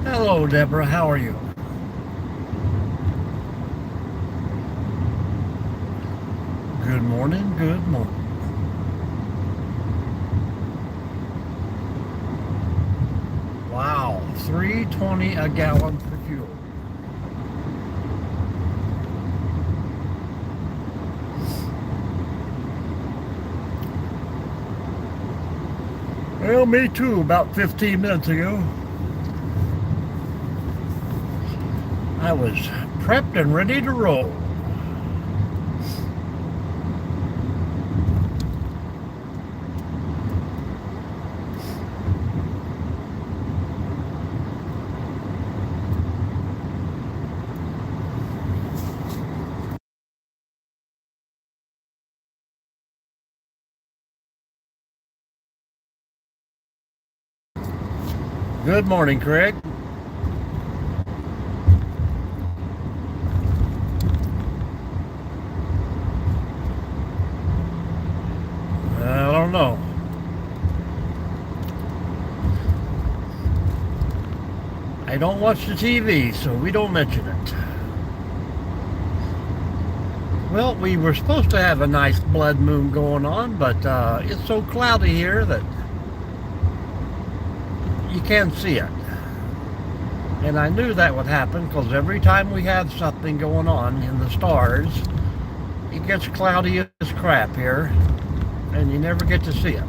Hello, Deborah. How are you? Good morning. Good morning. Wow, 3.20 a gallon for fuel. Well, me too. About 15 minutes ago, I was prepped and ready to roll. Good morning, Craig. I don't know. I don't watch the TV, so we don't mention it. Well, we were supposed to have a nice blood moon going on, but it's so cloudy here that you can't see it. And I knew that would happen because every time we have something going on in the stars, it gets cloudy as crap here, and you never get to see it.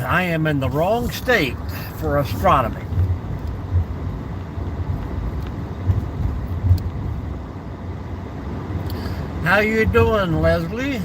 I am in the wrong state for astronomy. How you doing, Leslie?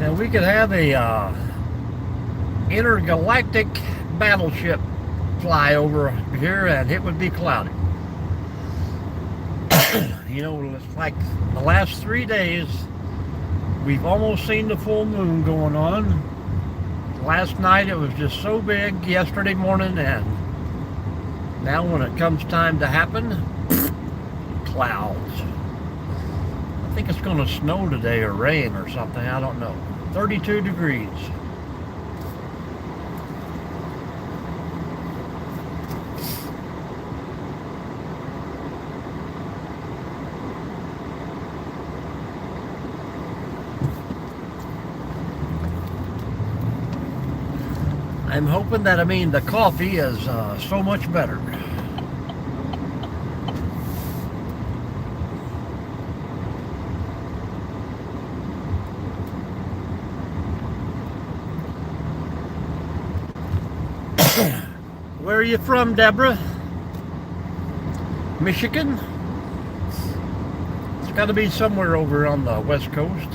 And we could have a intergalactic battleship fly over here, and it would be cloudy. You know, it's like the last 3 days, we've almost seen the full moon going on. Last night it was just so big, yesterday morning, and now when it comes time to happen, clouds. I think it's going to snow today or rain or something, I don't know. 32 degrees. I'm hoping that, the coffee is so much better. Where are you from, Deborah? Michigan? It's got to be somewhere over on the West Coast.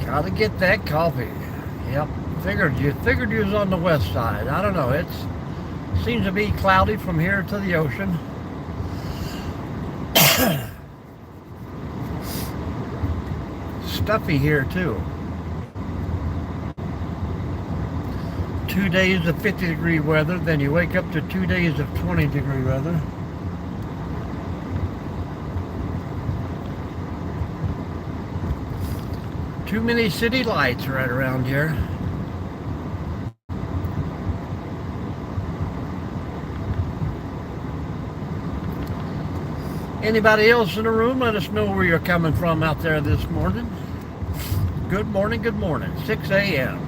Gotta get that coffee. Yep. Figured you was on the west side. I don't know. It seems to be cloudy from here to the ocean. Stuffy here too. 2 days of 50-degree weather, then you wake up to 2 days of 20-degree weather. Too many city lights right around here. Anybody else in the room, let us know where you're coming from out there this morning. Good morning, 6 a.m.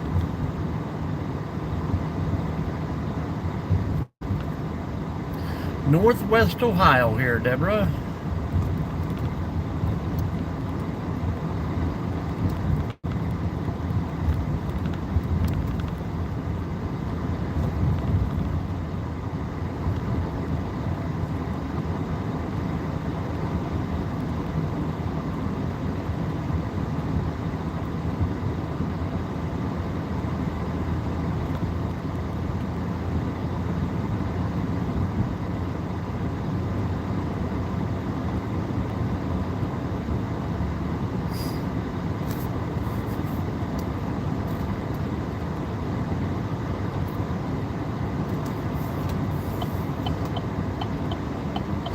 Northwest Ohio here, Deborah.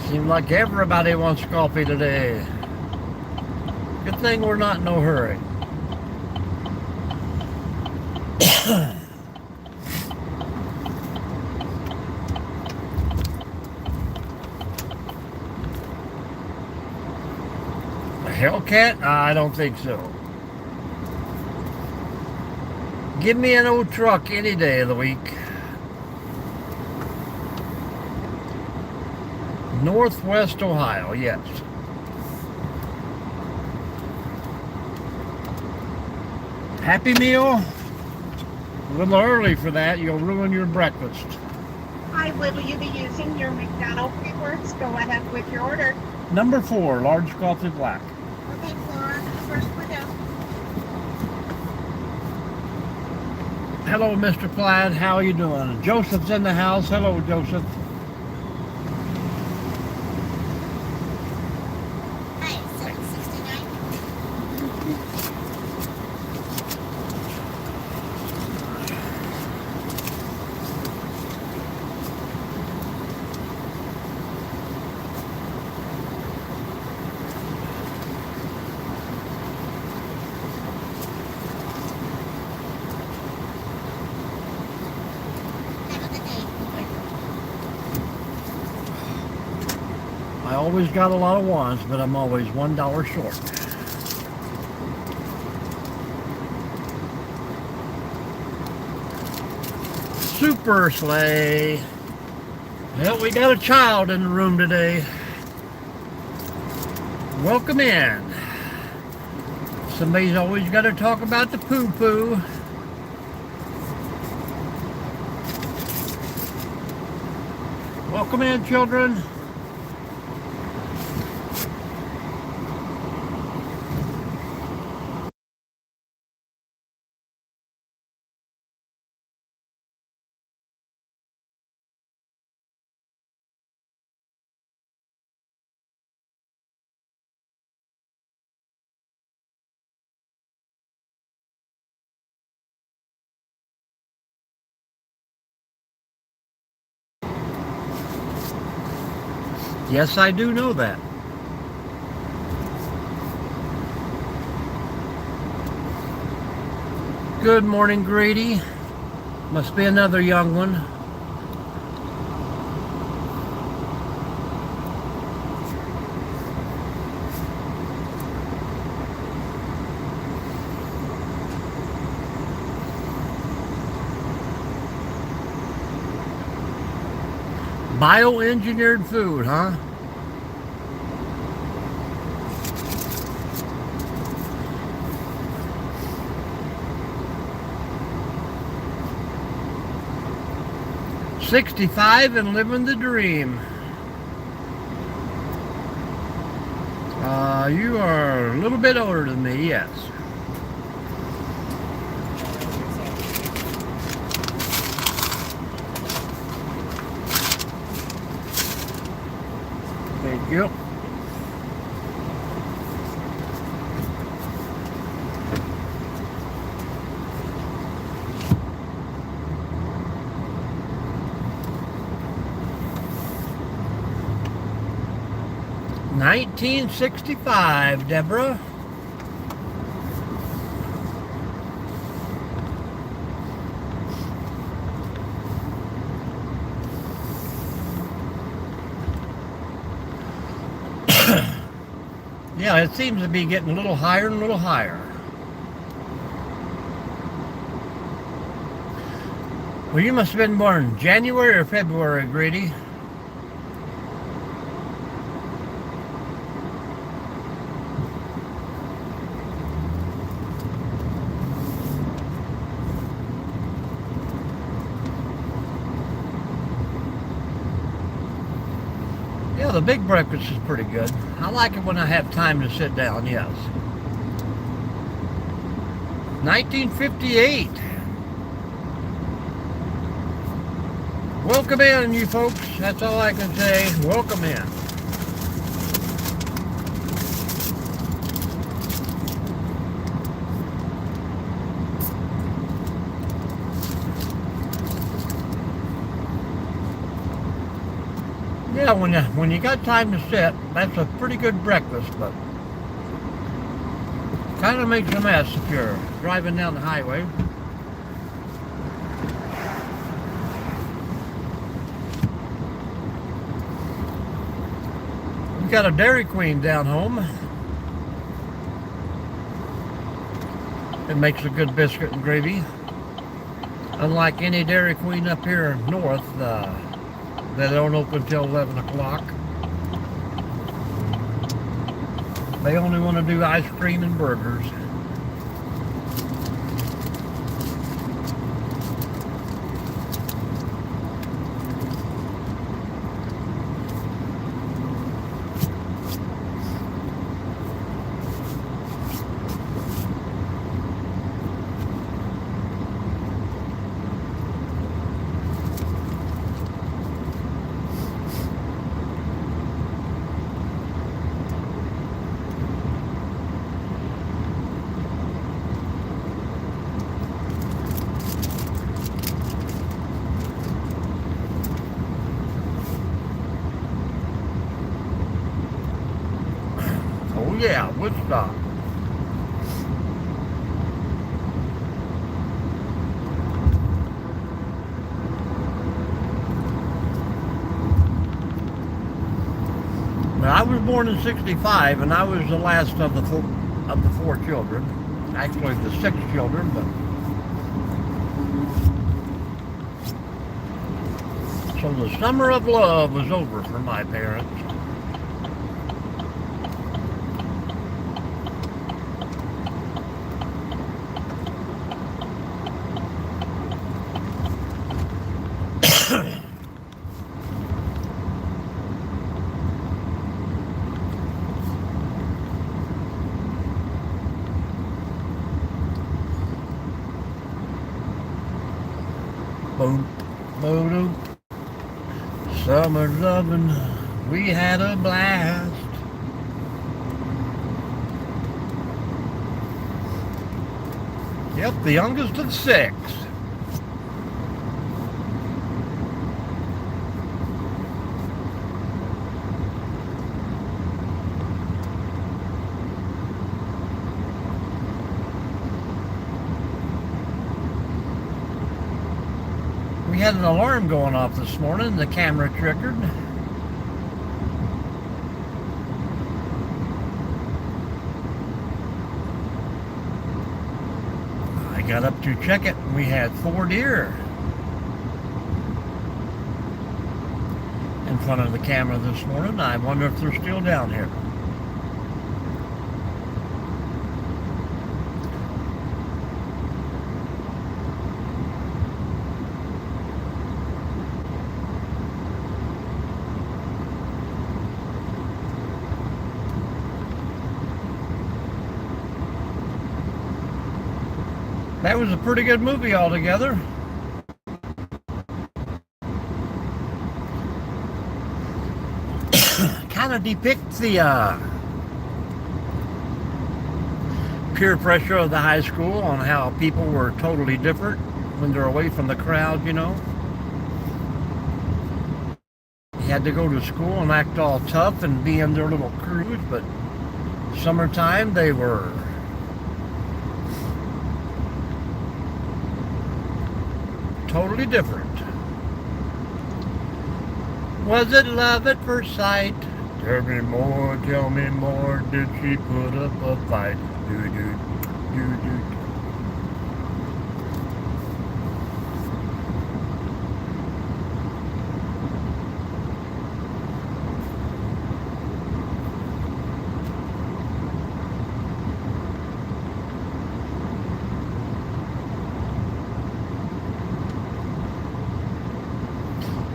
Seems like everybody wants coffee today. Good thing we're not in no hurry. A Hellcat? I don't think so. Give me an old truck any day of the week. Northwest Ohio, yes. Happy Meal? A little early for that. You'll ruin your breakfast. Hi, will you be using your McDonald's rewards? Go ahead with your order. Number 4, large coffee black. Okay, Flora, first window. Hello, Mr. Plaid. How are you doing? Joseph's in the house. Hello, Joseph. I always got a lot of ones, but I'm always $1 short. Super sleigh. Well, we got a child in the room today. Welcome in. Somebody's always got to talk about the poo-poo. Welcome in, children. Yes, I do know that. Good morning, Grady. Must be another young one. Bioengineered food, huh? "65 and living the dream." You are a little bit older than me, yes. Thank you. "1965, Deborah." Yeah, it seems to be getting a little higher and a little higher. Well, you must have been born in January or February, Grady. Yeah, the big breakfast is pretty good. I like it when I have time to sit down, yes. 1958. Welcome in, you folks. That's all I can say. Welcome in. Yeah, when you got time to sit, that's a pretty good breakfast, but kind of makes a mess if you're driving down the highway. We've got a Dairy Queen down home. It makes a good biscuit and gravy. Unlike any Dairy Queen up here north, they don't open till 11 o'clock. They only want to do ice cream and burgers. Oh yeah, Woodstock. Now, I was born in '65, and I was the last of the four children. Actually, the 6 children, but so the summer of love was over for my parents. Boom, boom, summer loving, we had a blast. Yep, the youngest of 6. We had an alarm going off this morning. The camera triggered. I got up to check it, and we had 4 deer in front of the camera this morning. I wonder if they're still down here. That was a pretty good movie altogether. Kind of depicts the peer pressure of the high school on how people were totally different when they're away from the crowd, you know. You had to go to school and act all tough and be in their little crews, but summertime they were totally different. Was it love at first sight? tell me more, did she put up a fight? Do.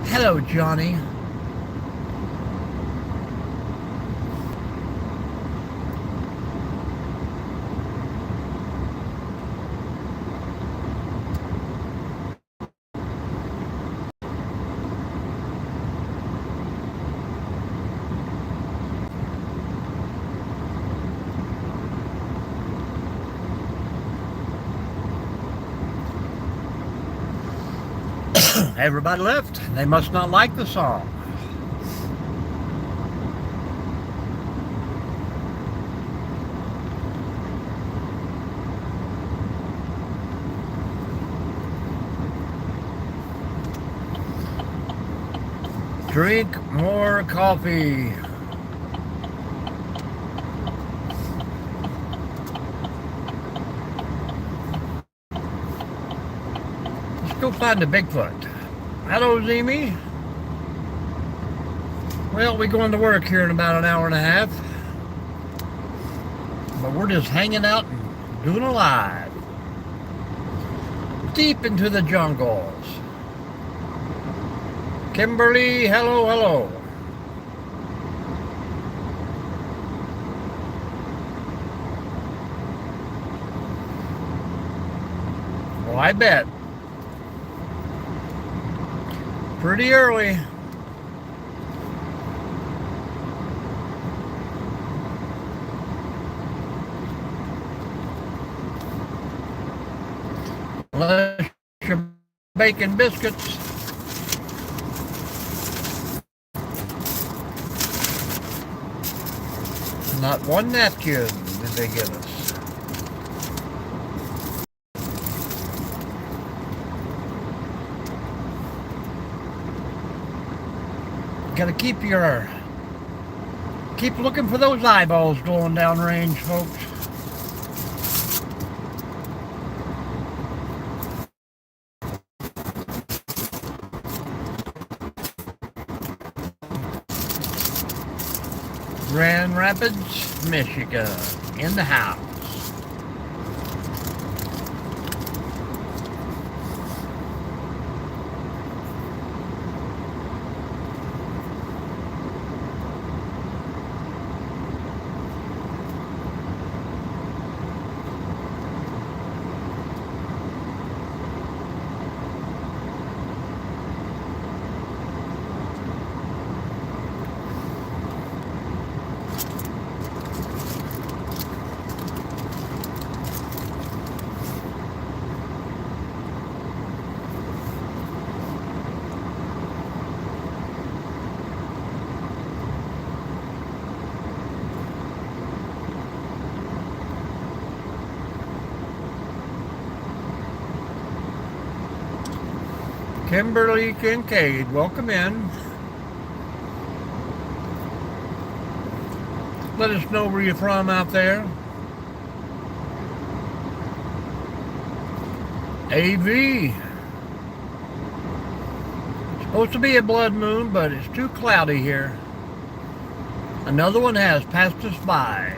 Hello, Johnny. Everybody left. They must not like the song. Drink more coffee. Let's go find a Bigfoot. Hello, Zemi. Well, we're going to work here in about an hour and a half. But we're just hanging out and doing a live. Deep into the jungles. Kimberly, hello. Well, I bet. Pretty early. Unless you're baking biscuits. Not one napkin did they give us. Gotta keep looking for those eyeballs going down range, folks. Grand Rapids, Michigan, in the house. Kimberly Kincaid, welcome in. Let us know where you're from out there. AV. It's supposed to be a blood moon, but it's too cloudy here. Another one has passed us by.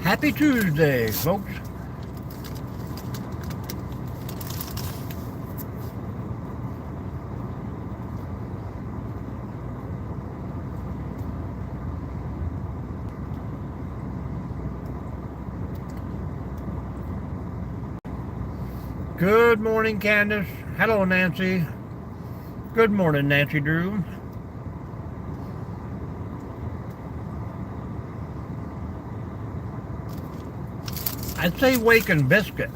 Happy Tuesday, folks. Good morning, Candace. Hello, Nancy. Good morning, Nancy Drew. I'd say Wake and Biscuit.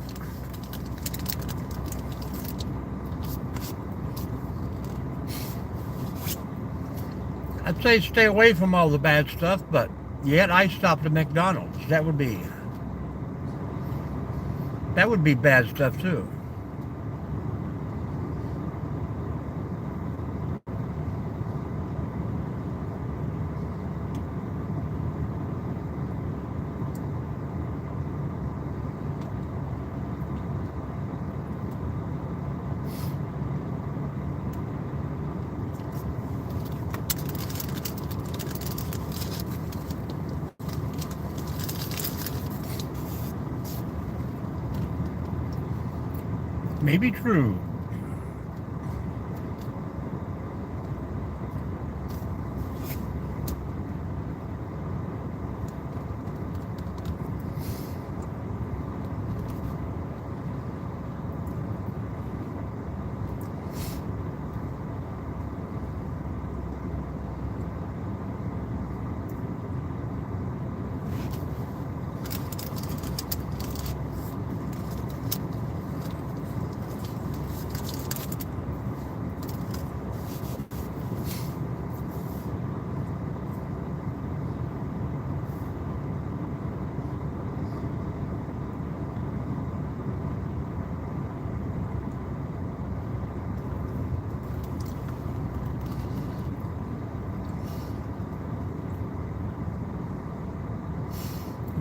I'd say stay away from all the bad stuff, but yet I stopped at McDonald's. That would be bad stuff too. Maybe true.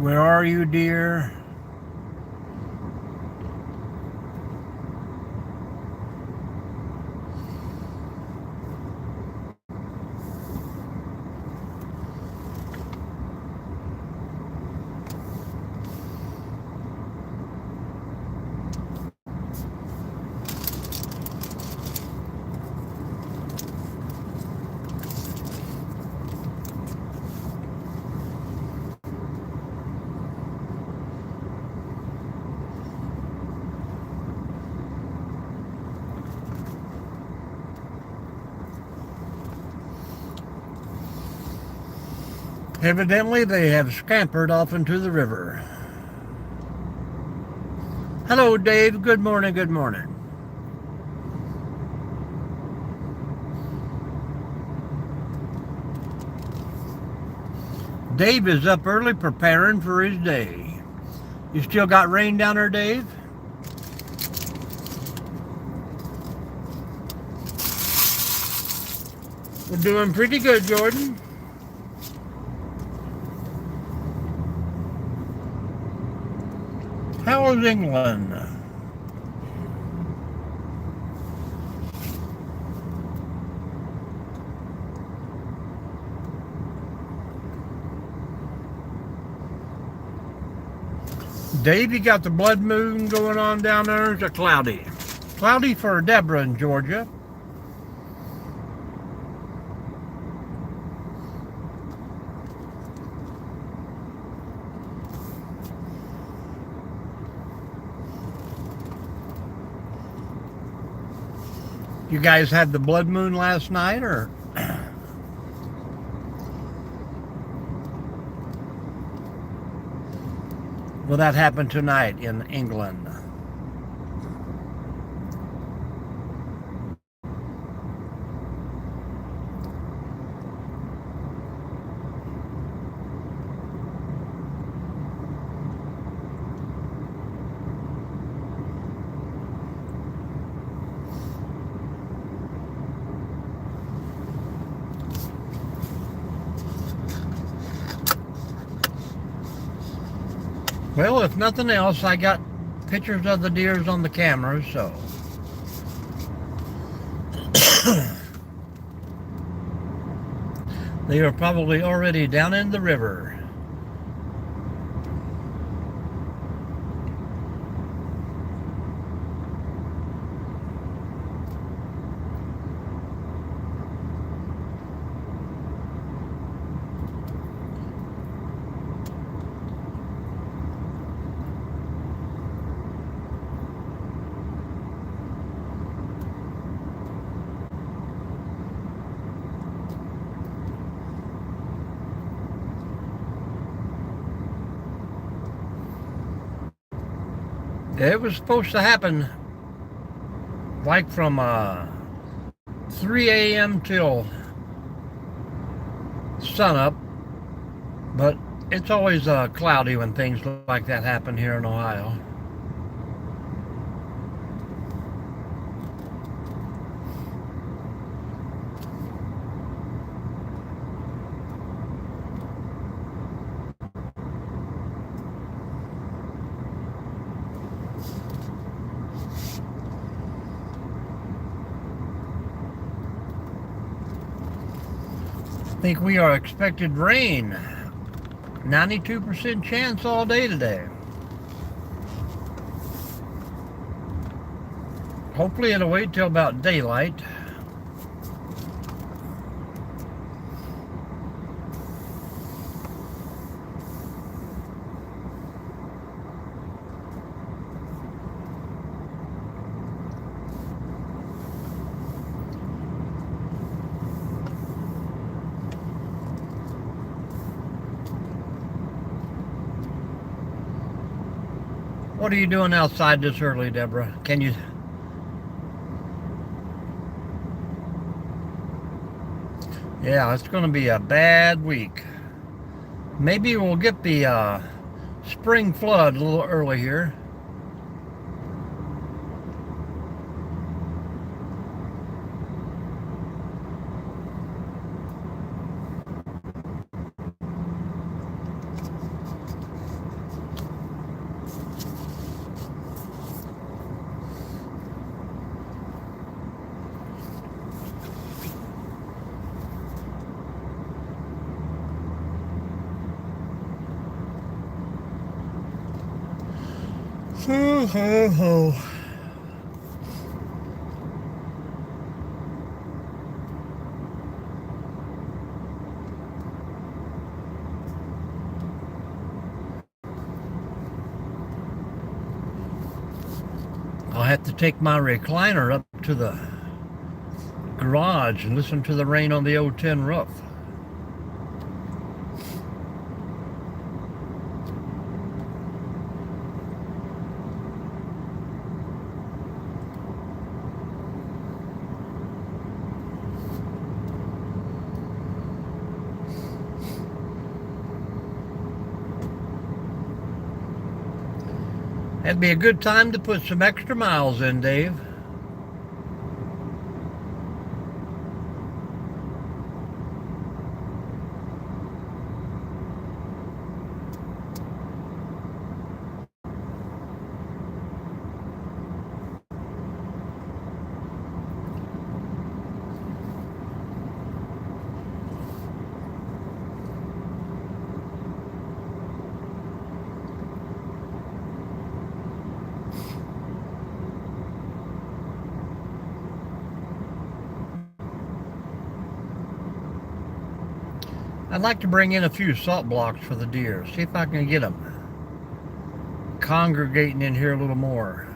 Where are you, dear? Evidently, they have scampered off into the river. Hello, Dave. Good morning, good morning. Dave is up early preparing for his day. You still got rain down there, Dave? We're doing pretty good, Jordan. How is England? Dave, you got the blood moon going on down there? Is it cloudy? Cloudy for Deborah in Georgia. You guys had the blood moon last night, or? Will that happen tonight in England? Well, if nothing else, I got pictures of the deers on the camera, so. They are probably already down in the river. It was supposed to happen like from 3 a.m. till sunup, but it's always cloudy when things like that happen here in Ohio. I think we are expected rain. 92% chance all day today. Hopefully it'll wait till about daylight. What are you doing outside this early, Deborah? Can you... Yeah, it's going to be a bad week. Maybe we'll get the spring flood a little early here. Ho, ho, ho. I'll have to take my recliner up to the garage and listen to the rain on the old tin roof. That'd be a good time to put some extra miles in, Dave. I'd like to bring in a few salt blocks for the deer. See if I can get them congregating in here a little more.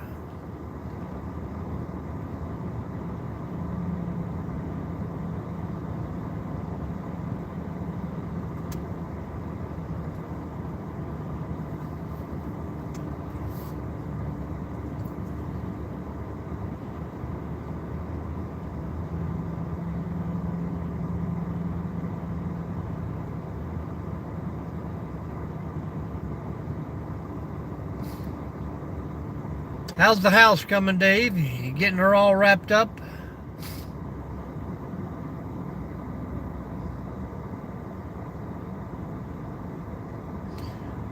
How's the house coming, Dave? You getting her all wrapped up?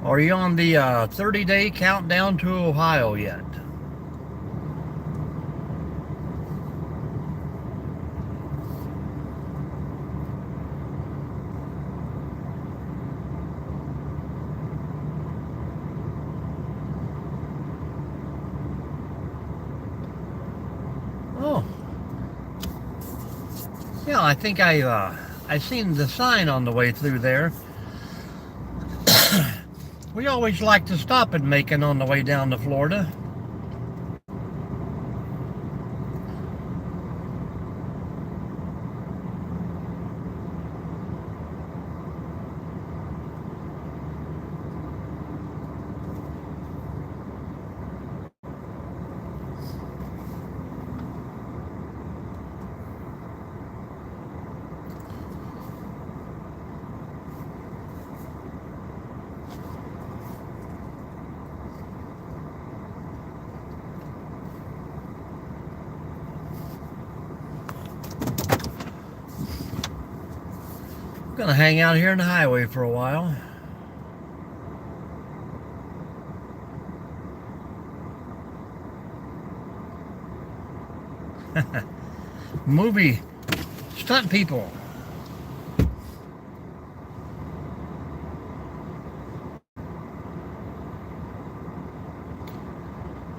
Are you on the 30-day countdown to Ohio yet? Oh, yeah. I think I seen the sign on the way through there. We always like to stop at Macon on the way down to Florida. Gonna hang out here in the highway for a while. Movie stunt people.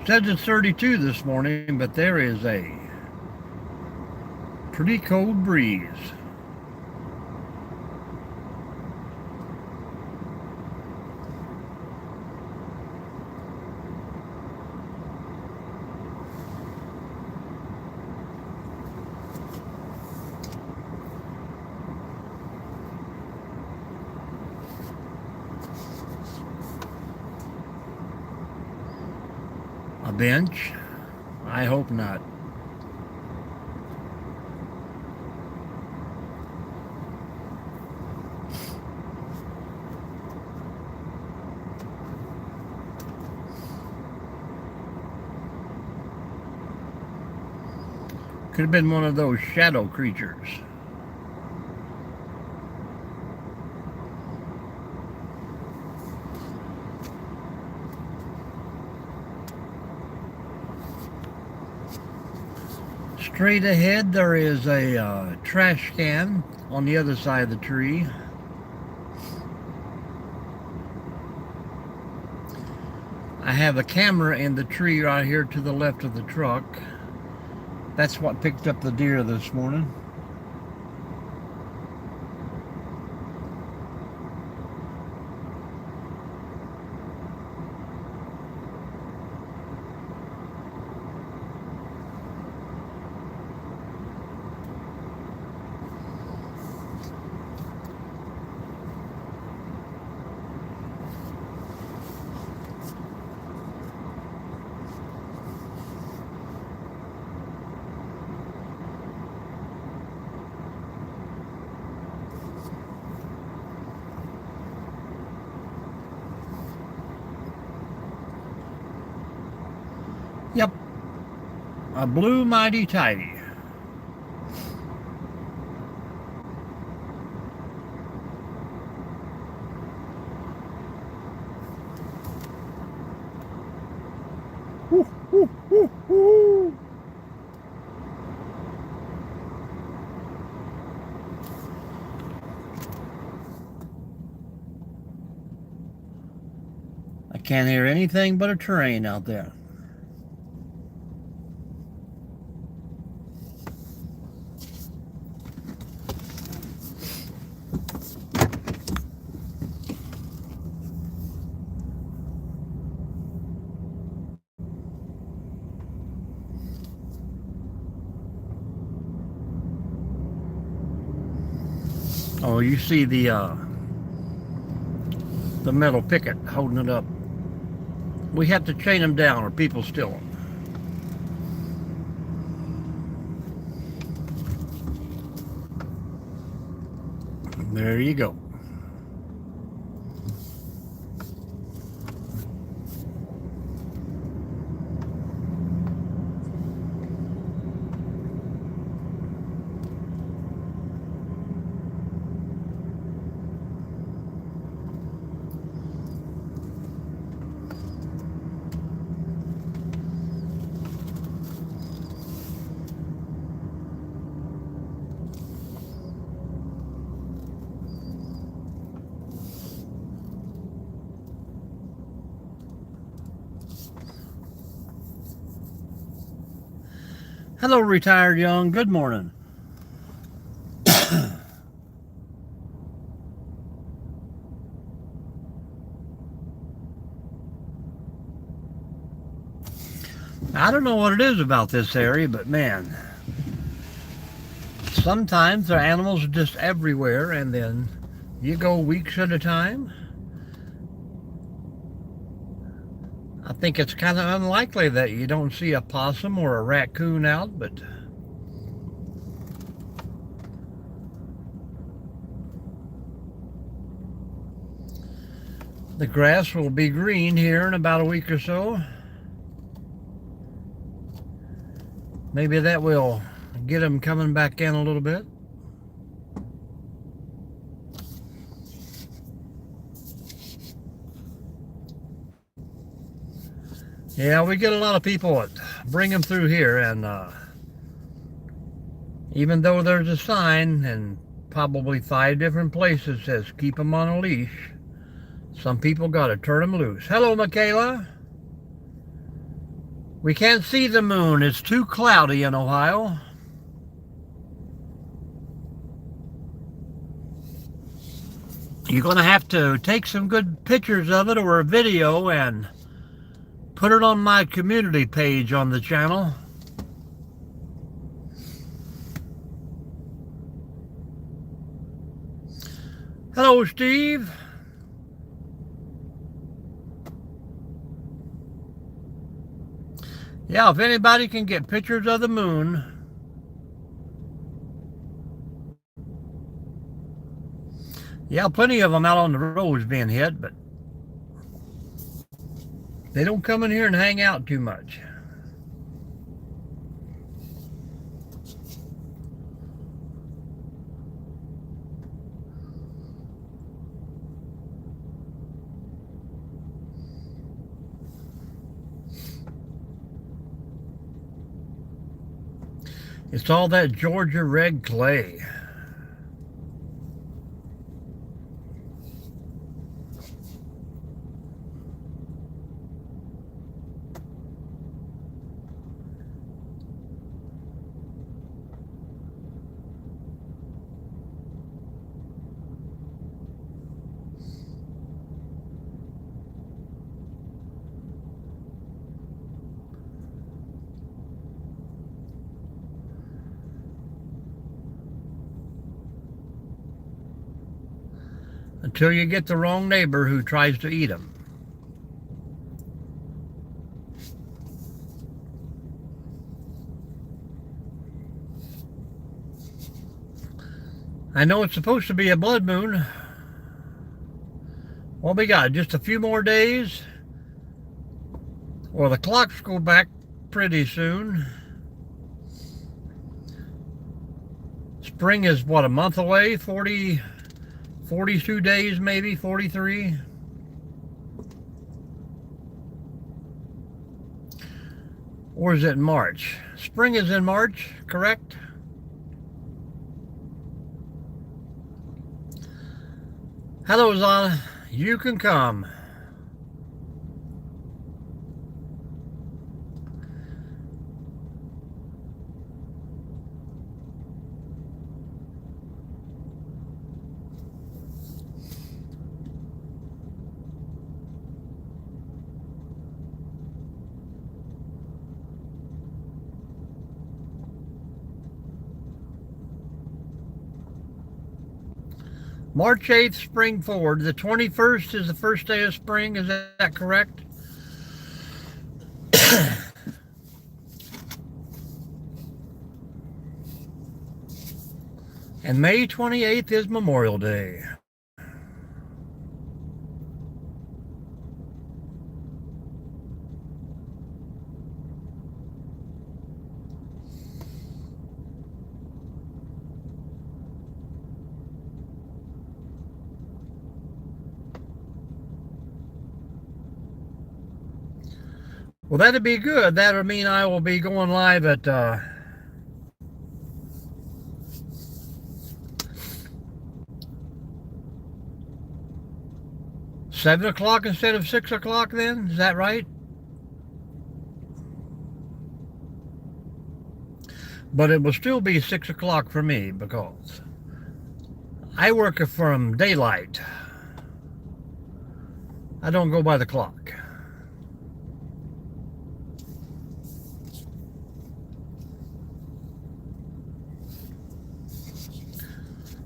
Says it's 32 this morning, but there is a pretty cold breeze. A bench? I hope not. Could have been one of those shadow creatures. Straight ahead there is a trash can on the other side of the tree. I have a camera in the tree right here to the left of the truck. That's what picked up the deer this morning. Yep, a blue mighty tidy. Woo, woo, woo, woo. I can't hear anything but a train out there. Oh, you see the metal picket holding it up. We have to chain them down or people steal them. There you go. Hello, retired young. Good morning. I don't know what it is about this area, but man, sometimes the animals are just everywhere, and then you go weeks at a time. I think it's kind of unlikely that you don't see a possum or a raccoon out, but the grass will be green here in about a week or so. Maybe that will get them coming back in a little bit. Yeah, we get a lot of people that bring them through here, and even though there's a sign and probably 5 different places says keep them on a leash, some people got to turn them loose. Hello, Michaela. We can't see the moon. It's too cloudy in Ohio. You're going to have to take some good pictures of it or a video and put it on my community page on the channel. Hello, Steve. Yeah, if anybody can get pictures of the moon. Yeah, plenty of them out on the roads being hit, but they don't come in here and hang out too much. It's all that Georgia red clay. Until you get the wrong neighbor who tries to eat them. I know it's supposed to be a blood moon. Well, we got just a few more days. Well, the clocks go back pretty soon. Spring is what, a month away? 42 days maybe, 43. Or is it March? Spring is in March, correct? Hello, Zana. You can come. March 8th, spring forward. The 21st is the first day of spring. Is that correct? And May 28th is Memorial Day. Well, that'd be good. That'll mean I will be going live at 7 o'clock instead of 6 o'clock then? Is that right? But it will still be 6 o'clock for me because I work from daylight. I don't go by the clock.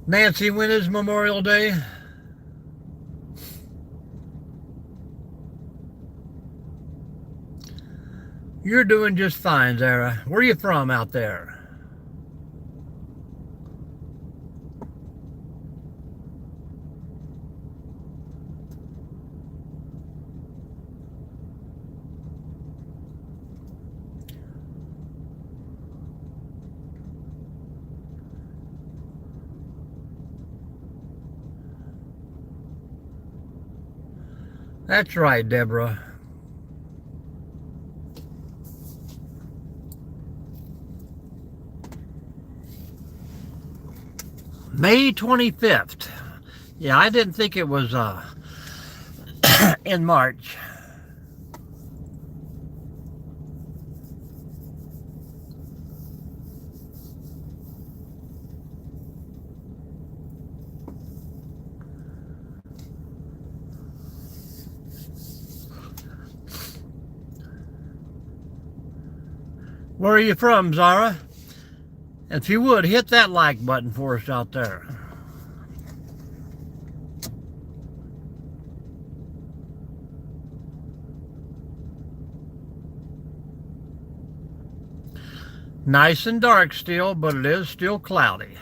Nancy, when is Memorial Day? You're doing just fine, Zara. Where are you from out there? That's right, Deborah. May 25th. Yeah, I didn't think it was in March. Where are you from, Zara? If you would, hit that like button for us out there. Nice and dark still, but it is still cloudy.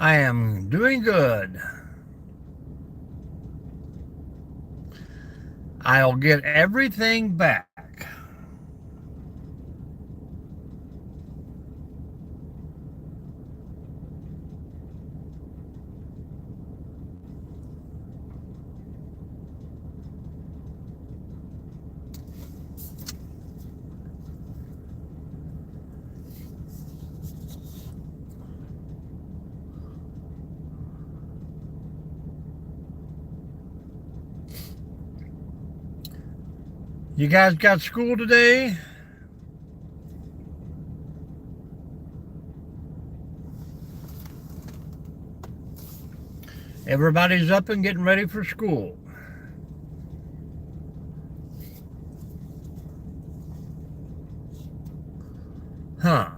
I am doing good. I'll get everything back. You guys got school today? Everybody's up and getting ready for school. Huh.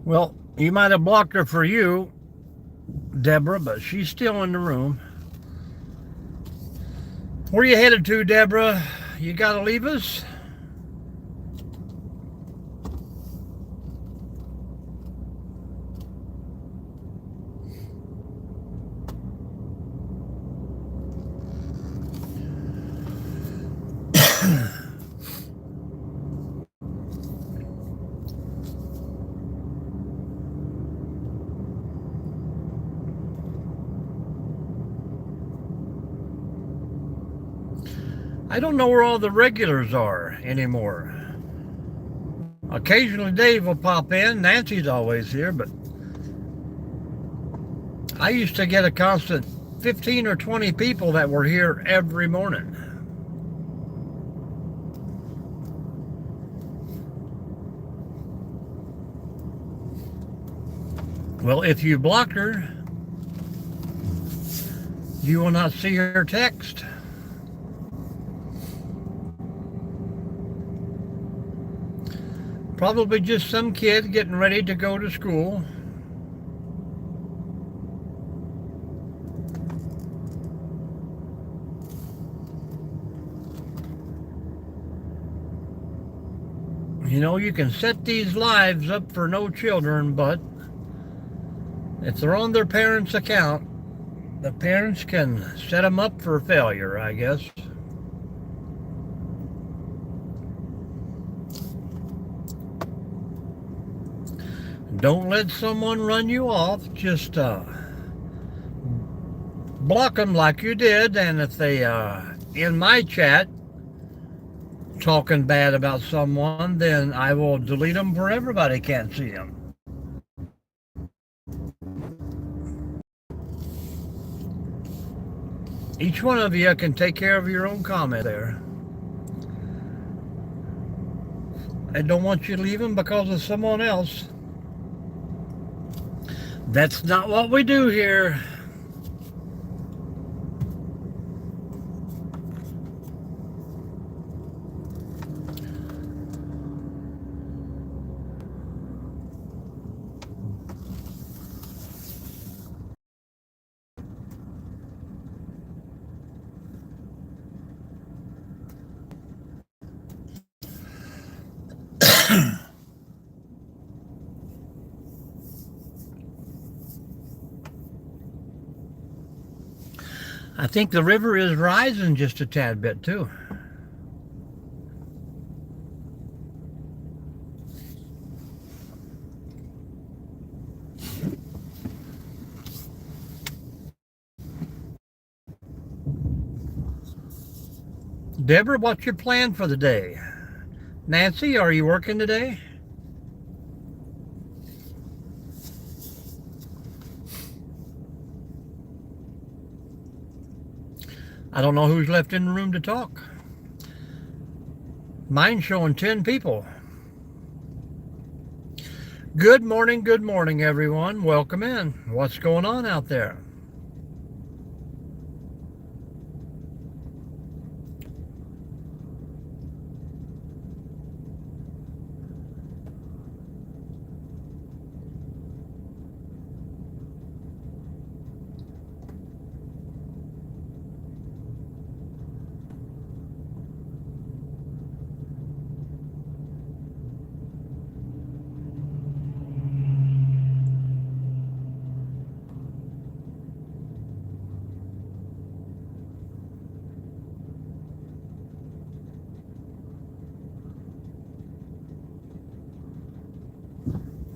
Well, you might have blocked her for you, Deborah, but she's still in the room. Where are you headed to, Deborah? You gotta leave us? I don't know where all the regulars are anymore. Occasionally Dave will pop in. Nancy's always here, but I used to get a constant 15 or 20 people that were here every morning. Well, if you block her, you will not see her text. Probably just some kid getting ready to go to school. You know, you can set these lives up for no children, but if they're on their parents' account, the parents can set them up for failure, I guess. Don't let someone run you off. Just block them like you did. And if they, in my chat, talking bad about someone, then I will delete them where everybody can't see them. Each one of you can take care of your own comment there. I don't want you leaving because of someone else. That's not what we do here. I think the river is rising just a tad bit too. Deborah, what's your plan for the day? Nancy, are you working today? I don't know who's left in the room to talk. Mine's showing 10 people. Good morning, everyone. Welcome in. What's going on out there?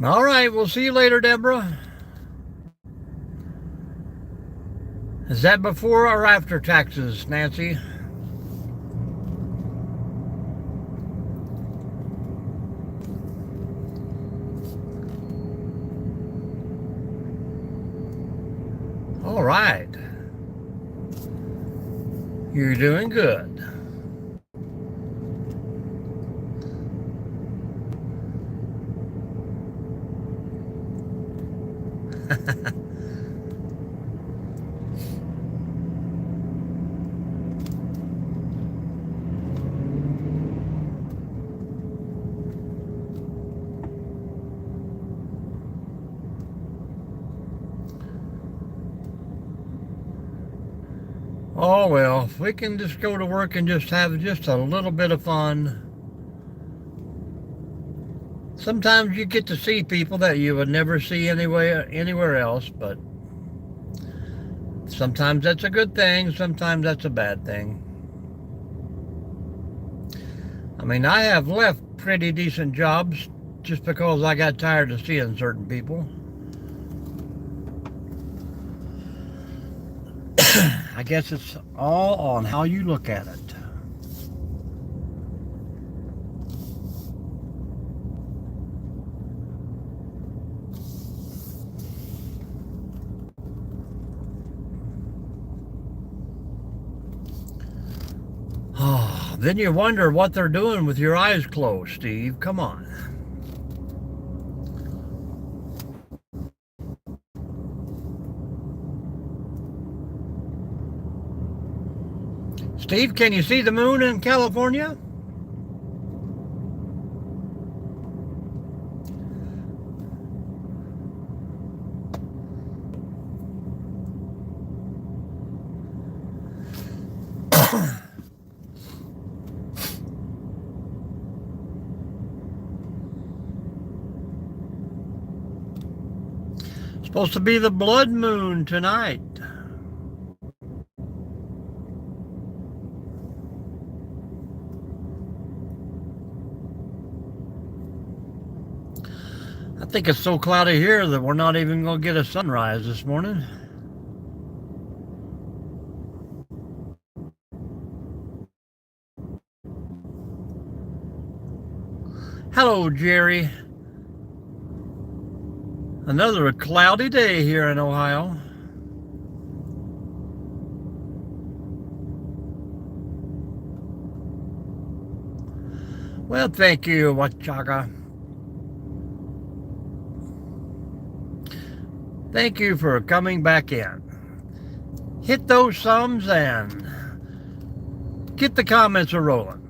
All right, we'll see you later, Deborah. Is that before or after taxes, Nancy? All right. You're doing good. Oh well, if we can just go to work and just have just a little bit of fun. Sometimes you get to see people that you would never see anywhere else, but sometimes that's a good thing, sometimes that's a bad thing. I mean, I have left pretty decent jobs just because I got tired of seeing certain people. I guess it's all on how you look at it. Then you wonder what they're doing with your eyes closed, Steve. Come on. Steve, can you see the moon in California? Supposed to be the blood moon tonight. I think it's so cloudy here that we're not even going to get a sunrise this morning. Hello, Jerry. Another cloudy day here in Ohio. Well, thank you, Wachaga. Thank you for coming back in. Hit those thumbs and get the comments a rolling.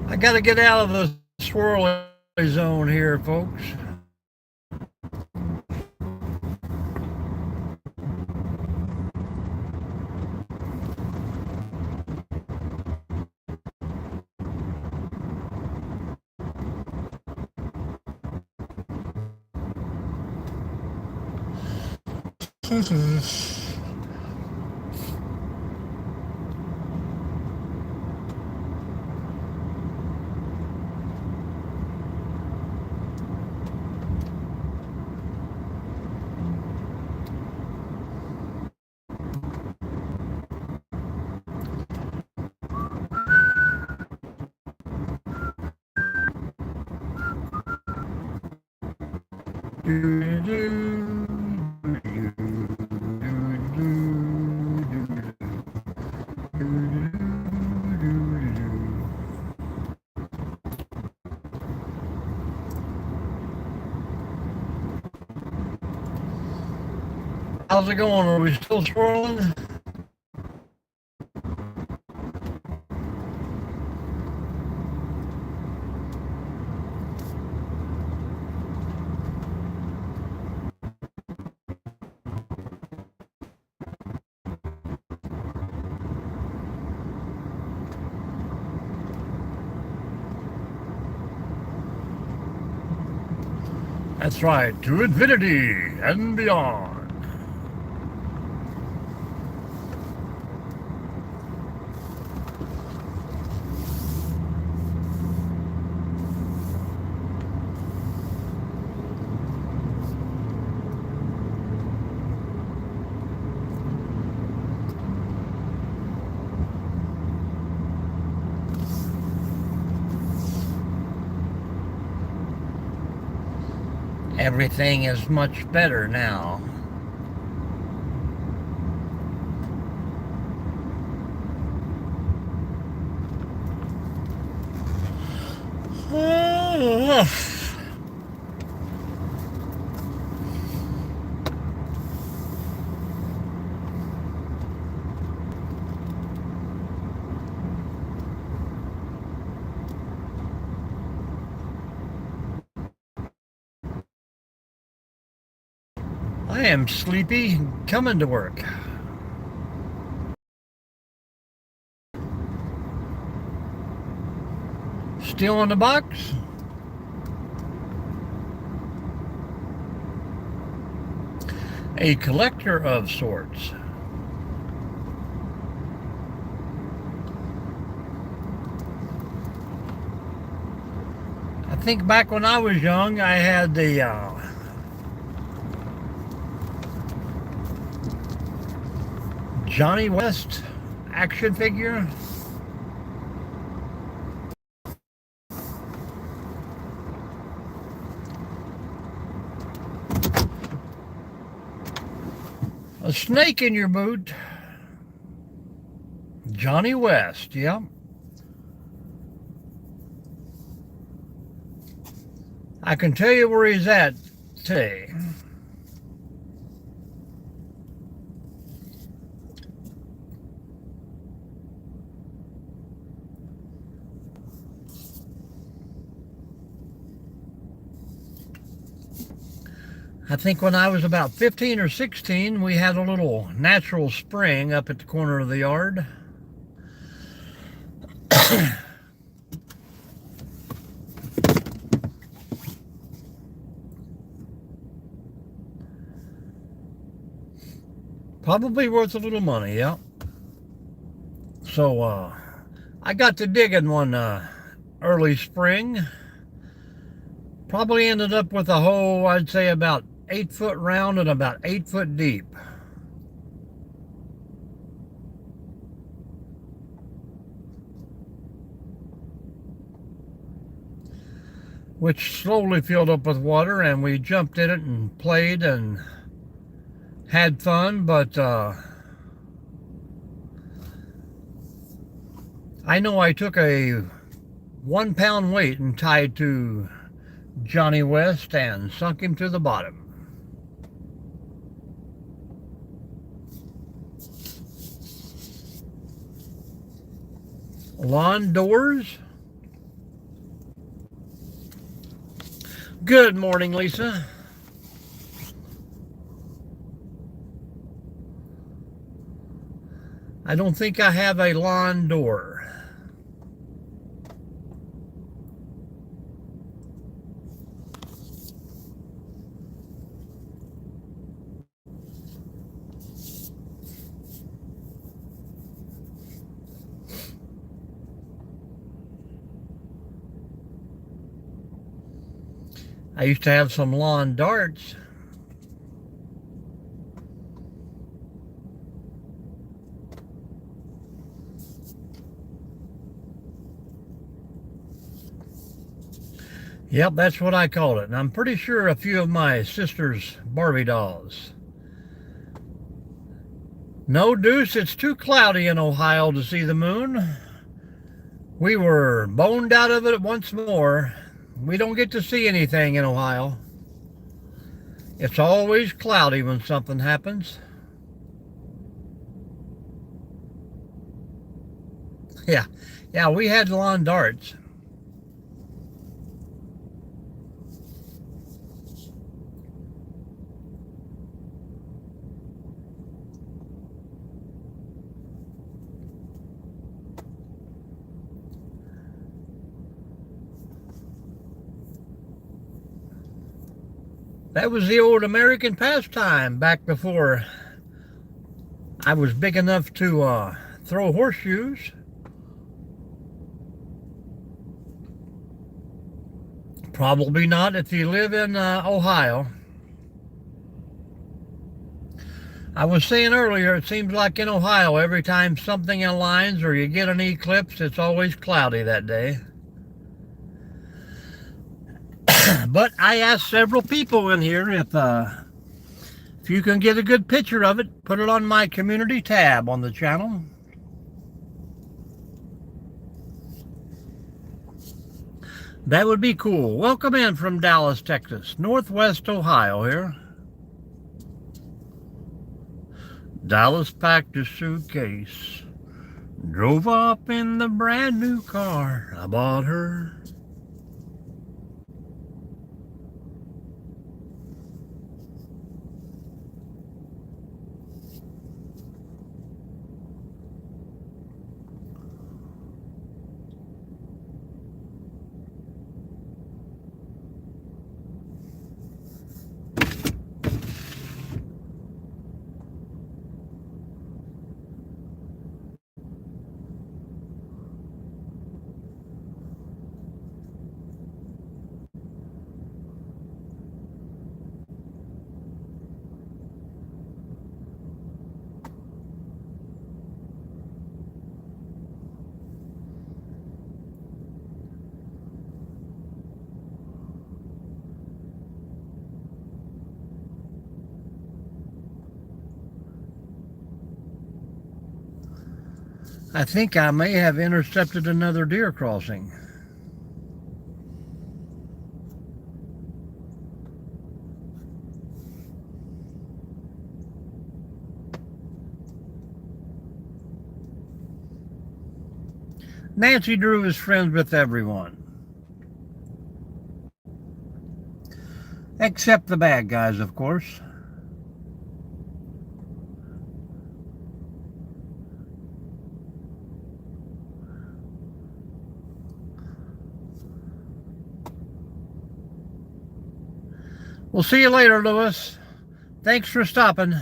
I got to get out of the swirly zone here, folks. How's it going? Are we still swirling? That's right, to infinity and beyond. Everything is much better now. I am sleepy, coming to work. Still in the box? A collector of sorts. I think back when I was young, I had the Johnny West action figure. A snake in your boot. Johnny West, yeah. I can tell you where he's at today. I think when I was about 15 or 16, we had a little natural spring up at the corner of the yard. Probably worth a little money, yeah. So I got to digging one early spring. Probably ended up with a hole, I'd say about 8 foot round and about 8 foot deep. Which slowly filled up with water, and we jumped in it and played and had fun, but I know I took a 1 pound weight and tied to Johnny West and sunk him to the bottom. Lawn doors. Good morning, Lisa. I don't think I have a lawn door. I used to have some lawn darts. Yep, that's what I called it. And I'm pretty sure a few of my sister's Barbie dolls. No, Deuce, it's too cloudy in Ohio to see the moon. We were boned out of it once more. We don't get to see anything in Ohio. It's always cloudy when something happens. Yeah, we had lawn darts. That was the old American pastime back before I was big enough to throw horseshoes. Probably not if you live in Ohio. I was saying earlier, it seems like in Ohio, every time something aligns or you get an eclipse, it's always cloudy that day. But I asked several people in here if you can get a good picture of it, put it on my community tab on the channel. That would be cool. Welcome in from Dallas, Texas, Northwest Ohio here. Dallas packed a suitcase, drove up in the brand new car I bought her. I think I may have intercepted another deer crossing. Nancy Drew is friends with everyone. Except the bad guys, of course. We'll see you later, Lewis. Thanks for stopping.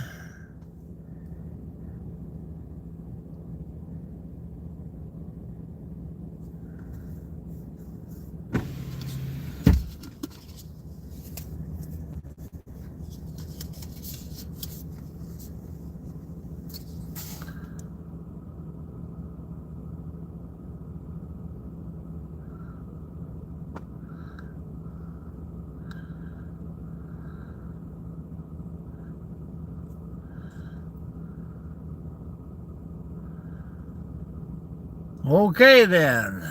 Okay, then.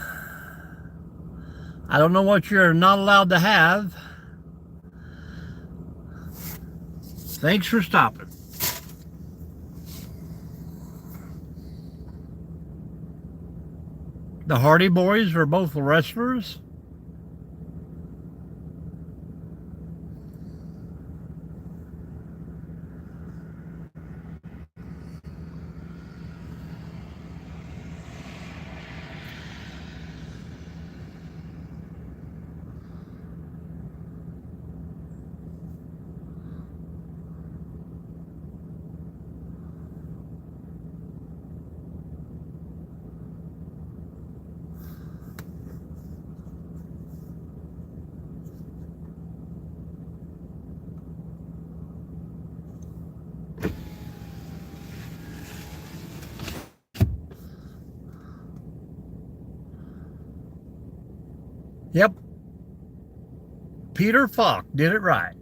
I don't know what you're not allowed to have. Thanks for stopping. The Hardy Boys were both wrestlers. Yep. Peter Falk did it right.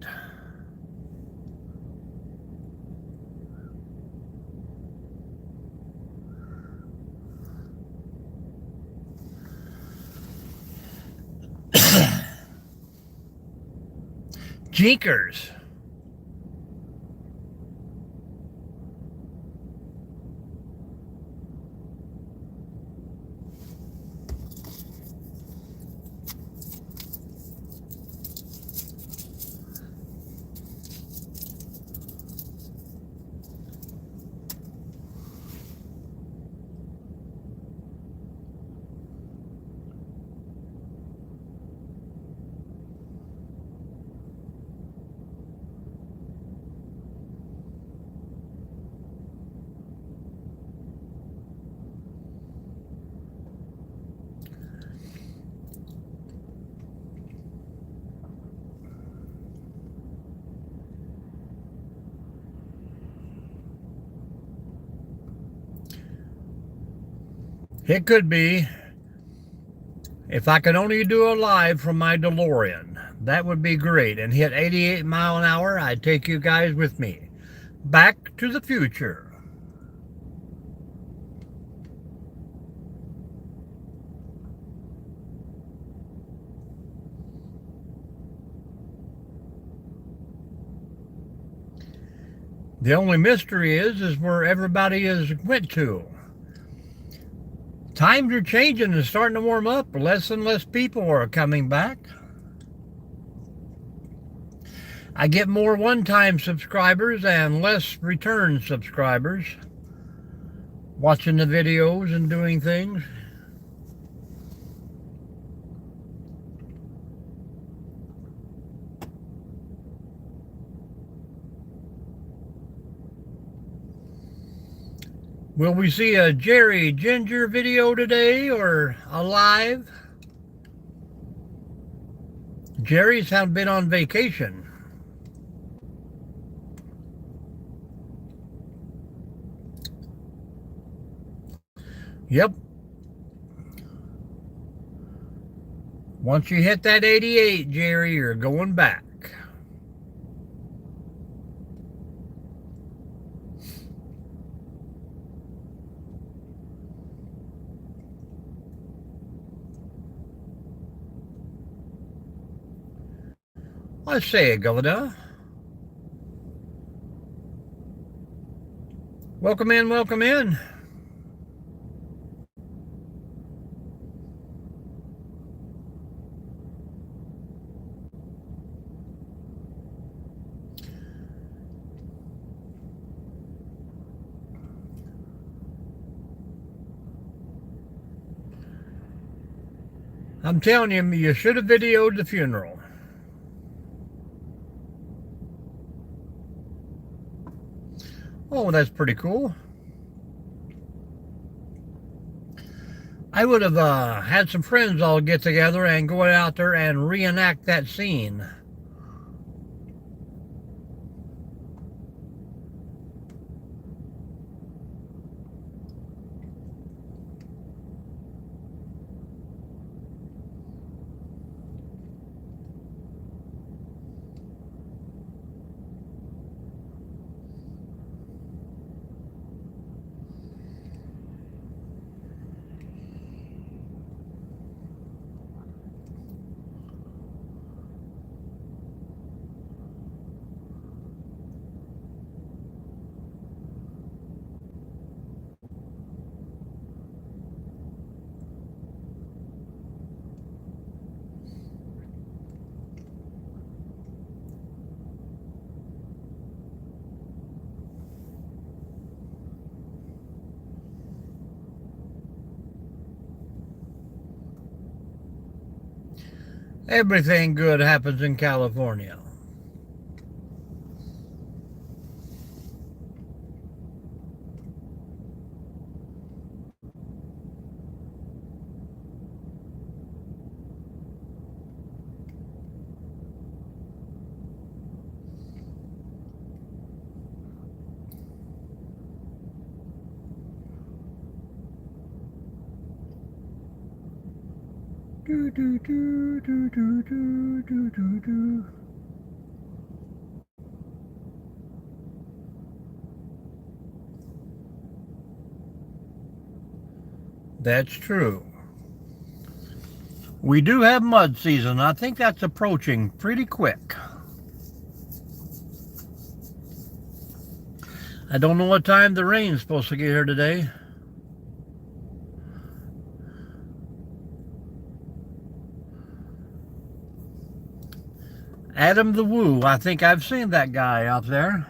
Jinkers. It could be. If I could only do a live from my DeLorean, that would be great. And hit 88 mile an hour, I'd take you guys with me. Back to the future. The only mystery is where everybody has went to. Times are changing and starting to warm up. Less and less people are coming back. I get more one-time subscribers and less return subscribers watching the videos and doing things. Will we see a Jerry Ginger video today or a live? Jerry's have been on vacation. Yep. Once you hit that 88, Jerry, you're going back. I say, Governor. Welcome in, welcome in. I'm telling you, you should have videoed the funeral. Oh, that's pretty cool. I would have had some friends all get together and go out there and reenact that scene. Everything good happens in California. Do, do, do, do, do, do, do, do, do. That's true. We do have mud season. I think that's approaching pretty quick. I don't know what time the rain's supposed to get here today. Adam the Woo. I think I've seen that guy out there.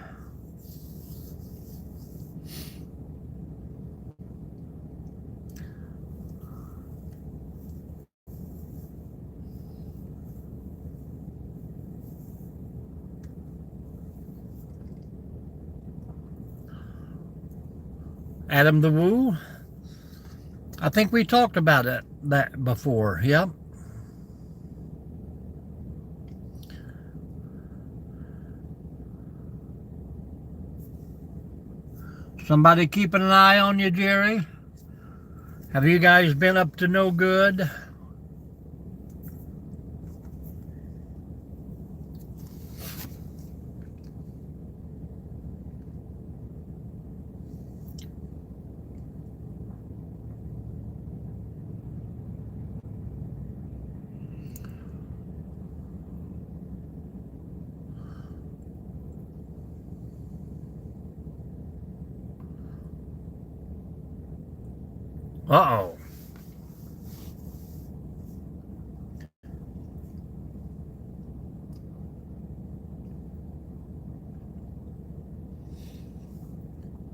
Adam the Woo. I think we talked about that before. Yep. Somebody keeping an eye on you, Jerry? Have you guys been up to no good? Uh-oh.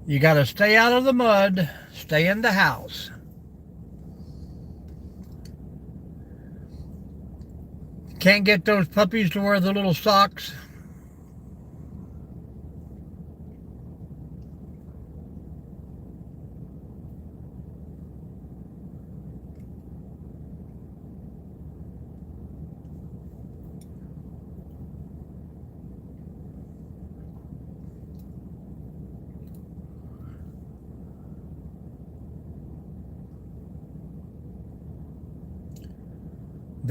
You got to stay out of the mud. Stay in the house. Can't get those puppies to wear the little socks.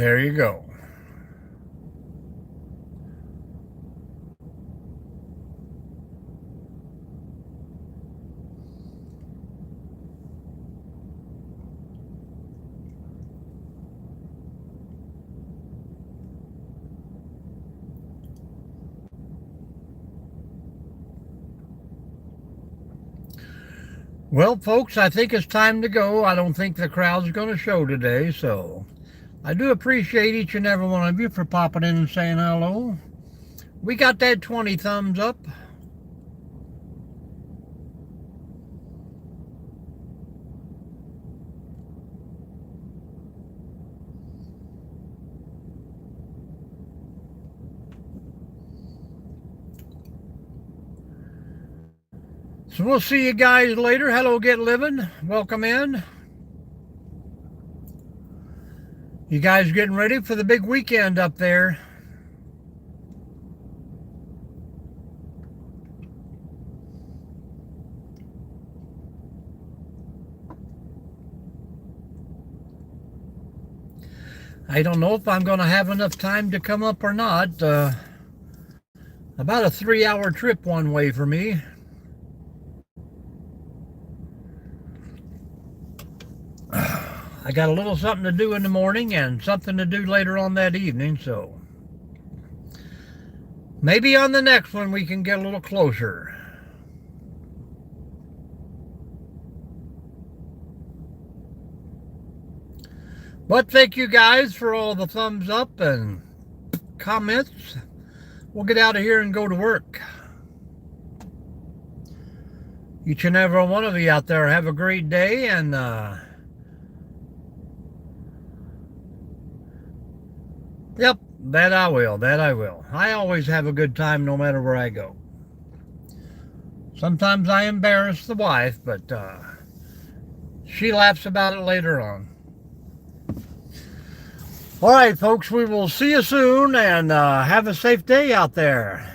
There you go. Well, folks, I think it's time to go. I don't think the crowd's going to show today, so I do appreciate each and every one of you for popping in and saying hello. We got that 20 thumbs up. So we'll see you guys later. Hello, Get Living. Welcome in. You guys getting ready for the big weekend up there? I don't know if I'm going to have enough time to come up or not. About a 3-hour trip one way for me. I got a little something to do in the morning and something to do later on that evening, so maybe on the next one we can get a little closer. But thank you guys for all the thumbs up and comments. We'll get out of here and go to work. Each and every one of you out there have a great day, and yep, that I will. I always have a good time no matter where I go. Sometimes I embarrass the wife, but she laughs about it later on. All right, folks, we will see you soon, and have a safe day out there.